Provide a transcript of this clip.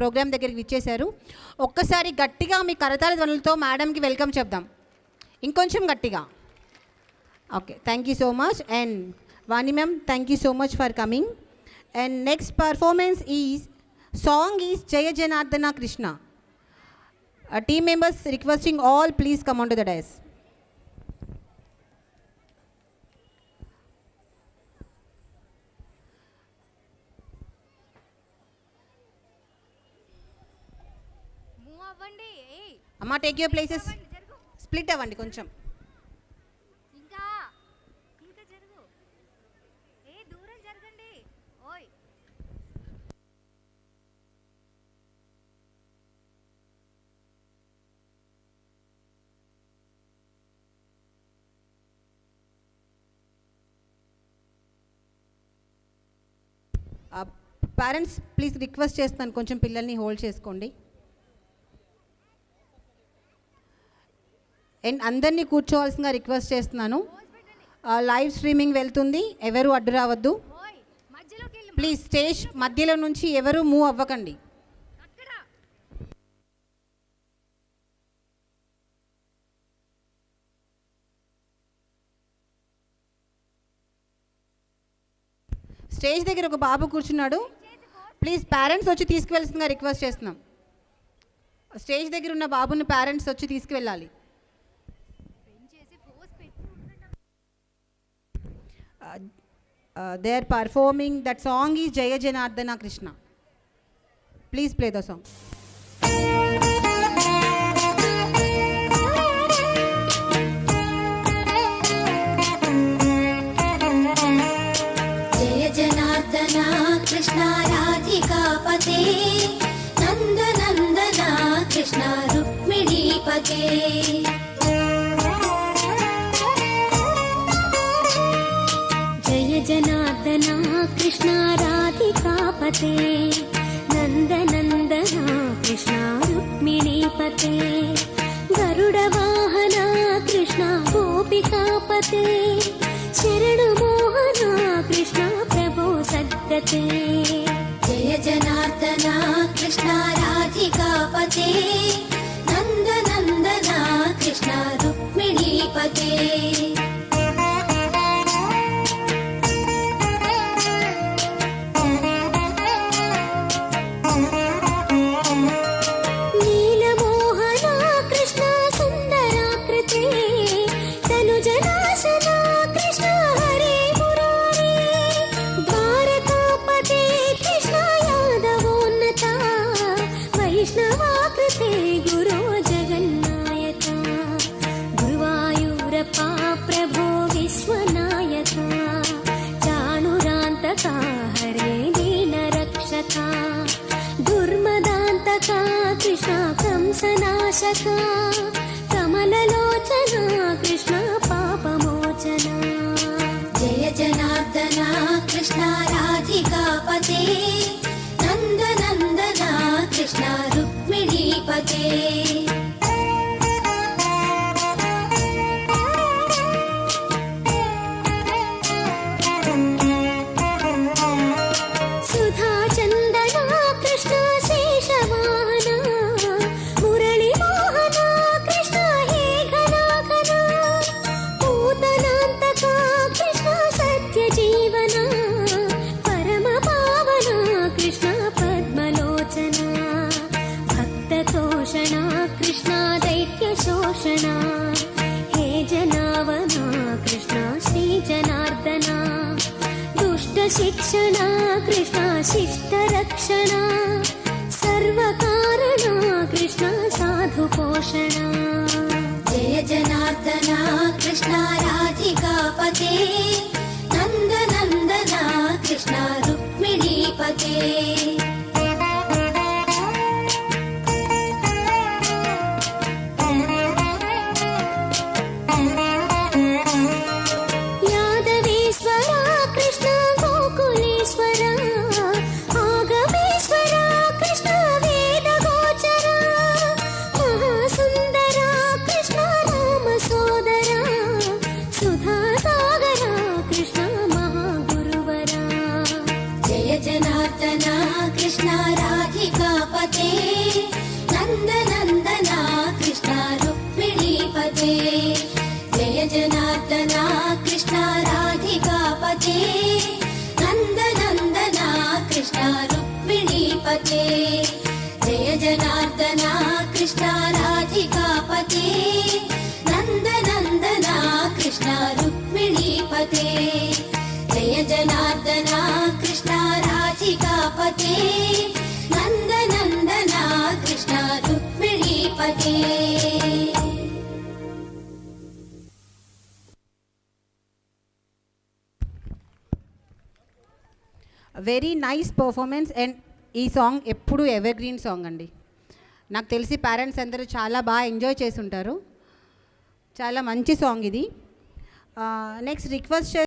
Programme దగ్గరికి విచ్చేశారు. ఒక్కసారి గట్టిగా మీ కరతాళ ధ్వనులతో మేడంకి వెల్కమ్ చెప్దాం, ఇంకొంచెం గట్టిగా. Okay, thank you so much. And Vani ma'am, thank you so much for coming. And next performance song is Jaya Janardhana Krishna. Team members requesting all please come onto the dais. Move avandi. Amma, take your places. Split avandi koncham. Inka jarugu. Dooram jaragandi. Oi. Parents please request చేస్తాను, కొంచెం పిల్లల్ని hold చేసుకోండి. And అందరినీ కూర్చోవాల్సిందిగా request చేస్తున్నాను. Live streaming వెళ్తుంది, ఎవరు అడ్డు రావద్దు ప్లీజ్. స్టేజ్ మధ్యలో నుంచి ఎవరు మూవ్ అవ్వకండి. స్టేజ్ దగ్గర ఒక బాబు కూర్చున్నాడు, ప్లీజ్ పేరెంట్స్ వచ్చి తీసుకువెళ్ళాల్సిందిగా రిక్వెస్ట్ చేస్తున్నాం. స్టేజ్ దగ్గర ఉన్న బాబుని పేరెంట్స్ వచ్చి తీసుకువెళ్ళాలి. They are performing that song is Jaya Janardhana Krishna. Please play the song. Krishna राधिकापते नन्दनन्दना कृष्ण रुक्मिणीपते जय जनार्दना कृष्ण राधिकापते नन्दनन्दना कृष्ण रुक्मिणीपते गरुडवाहना कृष्ण गोपिकापते शरणमोहना कृष्ण प्रभो सद्गते जय जनार्दना कृष्ण राधिकापते नन्दनन्दना कृष्ण रुक्मिणीपते नीलमोहना कृष्ण सुन्दराकृते तनुजनाशना कृष्ण हरे मुरारे द्वारकापते कृष्ण यादवोन्नता वैष्णवाकृते गुरो जगन्नायका गुरुवायूरप्पा प्रभो विश्वनायका चाणुरान्तका हरे दीनरक्षका दुर्मदान्तका कृष्ण कंसनाशका कमललोचना कृष्ण पापमोचना जय जनार्दना कृष्ण राधिकापते नन्दनन्दना कृष्ण रुक्मिणीपते सुधा चन्दना कृष्ण शेषवाहना मुरली मोहना कृष्ण हे घनाघना पूतनान्तका कृष्ण सत्यजीवना परम पावना कृष्ण पद्मलोचना भक्ततोषणा कृष्ण दैत्यशोषणा हे जनावना कृष्ण श्रीजनार्दना दुष्टशिक्षणा कृष्ण शिष्टरक्षणा सर्वकारणा कृष्ण साधुपोषणा जय जनार्दना कृष्ण राधिकापते नन्दनन्दना कृष्ण रुक्मिणीपते यादवेश्वरा कृष्ण गोकुलेश्वरा आगमेश्वरा रुक्मिणीपते जय जनार्दना कृष्ण राधिकापते नन्दनन्दना कृष्ण रुक्मिणीपते जय जनार्दना कृष्ण राधिकापते नन्दनन्दना कृष्ण रुक्मिणीपते వెరీ నైస్ పర్ఫార్మెన్స్. అండ్ ఈ సాంగ్ ఎప్పుడు ఎవర్ గ్రీన్ సాంగ్ అండి. నాకు తెలిసి పేరెంట్స్ అందరూ చాలా బాగా ఎంజాయ్ చేసి ఉంటారు. చాలా మంచి సాంగ్ ఇది. Next request